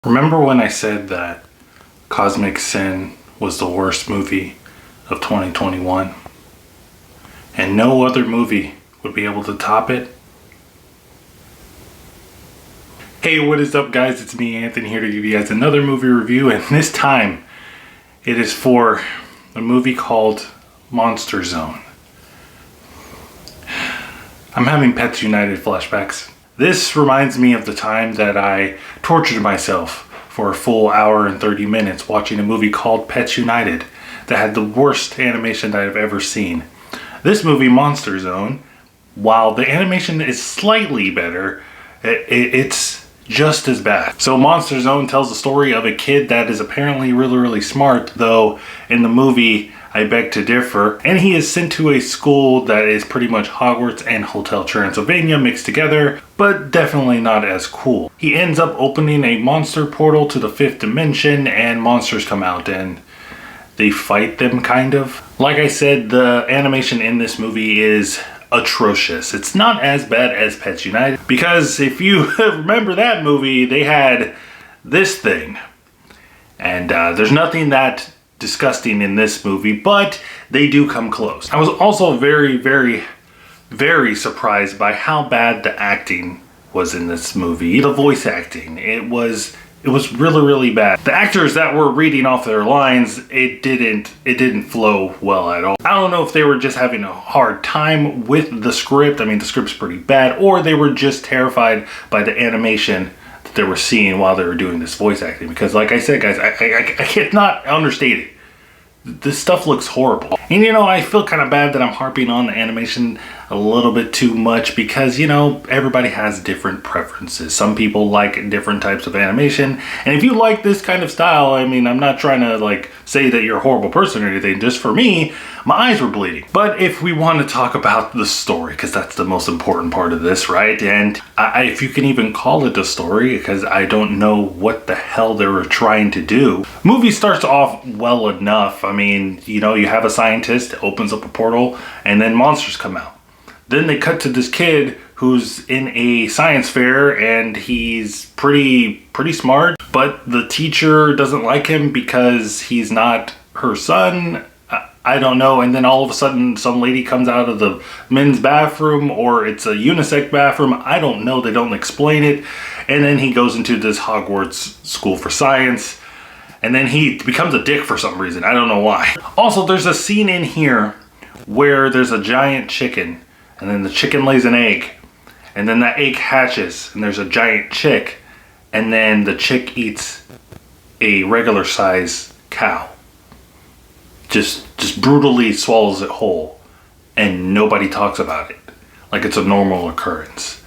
Remember when I said that Cosmic Sin was the worst movie of 2021? And no other movie would be able to top it? Hey, what is up, guys? It's me, Anthony, here to give you guys another movie review, and this time it is for a movie called Monster Zone. I'm having Pets United flashbacks. This reminds me of the time that I tortured myself for a full hour and 30 minutes watching a movie called Pets United that had the worst animation that I've ever seen. This movie, Monster Zone, while the animation is slightly better, it's just as bad. So Monster Zone tells the story of a kid that is apparently really smart, though in the movie I beg to differ, and he is sent to a school that is pretty much Hogwarts and Hotel Transylvania mixed together, but definitely not as cool. He ends up opening a monster portal to the 5th dimension, and monsters come out and they fight them, kind of. Like I said, the animation in this movie is atrocious. It's not as bad as Pets United, because if you remember that movie, they had this thing, and there's nothing that disgusting in this movie, but they do come close. I was also very surprised by how bad the acting was in this movie. The voice acting, it was really bad. The actors that were reading off their lines, it didn't flow well at all. I don't know if they were just having a hard time with the script. I mean, the script's pretty bad, or they were just terrified by the animation that they were seeing while they were doing this voice acting. Because like I said, guys, I cannot understate it. This stuff looks horrible. And you know, I feel kind of bad that I'm harping on the animation a little bit too much, because you know, everybody has different preferences. Some people like different types of animation, and if you like this kind of style, I mean, I'm not trying to like say that you're a horrible person or anything. Just for me, my eyes were bleeding. But if we want to talk about the story, because that's the most important part of this, right? And if you can even call it a story, because I don't know what the hell they were trying to do. Movie starts off well enough. I mean, you know, you have a scientist, opens up a portal, and then monsters come out. Then they cut to this kid who's in a science fair, and he's pretty smart, but the teacher doesn't like him because he's not her son. I don't know. And then all of a sudden some lady comes out of the men's bathroom, or it's a unisex bathroom. I don't know. They don't explain it. And then he goes into this Hogwarts school for science, and then he becomes a dick for some reason. I don't know why. Also, there's a scene in here where there's a giant chicken, and then the chicken lays an egg, and then that egg hatches, and there's a giant chick, and then the chick eats a regular size cow. Just brutally swallows it whole, and nobody talks about it like it's a normal occurrence.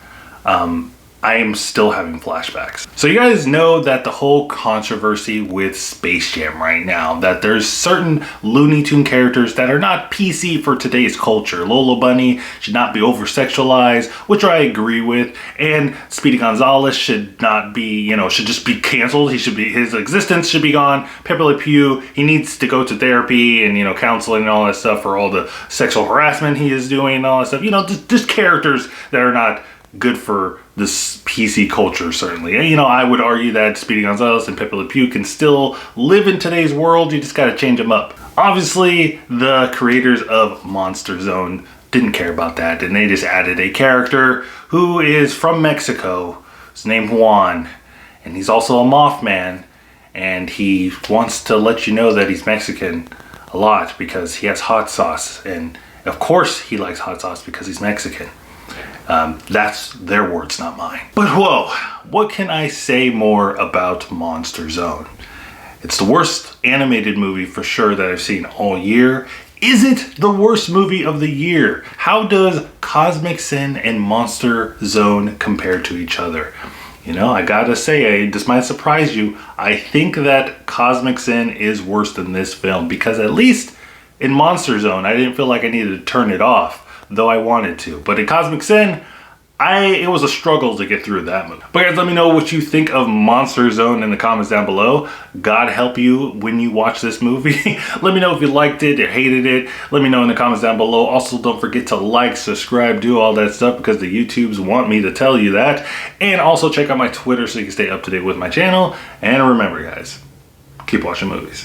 I am still having flashbacks. So you guys know that the whole controversy with Space Jam right now, that there's certain Looney Tune characters that are not PC for today's culture. Lola Bunny should not be over-sexualized, which I agree with, and Speedy Gonzalez should not be, you know, should just be canceled. His existence should be gone. Pepe Le Pew, he needs to go to therapy and, you know, counseling and all that stuff for all the sexual harassment he is doing and all that stuff. You know, just characters that are not good for this PC culture, certainly. And, you know, I would argue that Speedy Gonzalez and Pepe Le Pew can still live in today's world. You just gotta change them up. Obviously, the creators of Monster Zone didn't care about that, and they just added a character who is from Mexico. His name's Juan, and he's also a Mothman, and he wants to let you know that he's Mexican a lot because he has hot sauce, and of course he likes hot sauce because he's Mexican. That's their words, not mine. But whoa, what can I say more about Monster Zone? It's the worst animated movie for sure that I've seen all year. Is it the worst movie of the year? How does Cosmic Sin and Monster Zone compare to each other? You know, I gotta say, this might surprise you. I think that Cosmic Sin is worse than this film, because at least in Monster Zone, I didn't feel like I needed to turn it off, though I wanted to. But in Cosmic Sin, It was a struggle to get through that movie. But guys, let me know what you think of Monster Zone in the comments down below. God help you when you watch this movie. Let me know if you liked it or hated it. Let me know in the comments down below. Also, don't forget to like, subscribe, do all that stuff because the YouTubes want me to tell you that. And also check out my Twitter so you can stay up to date with my channel. And remember guys, keep watching movies.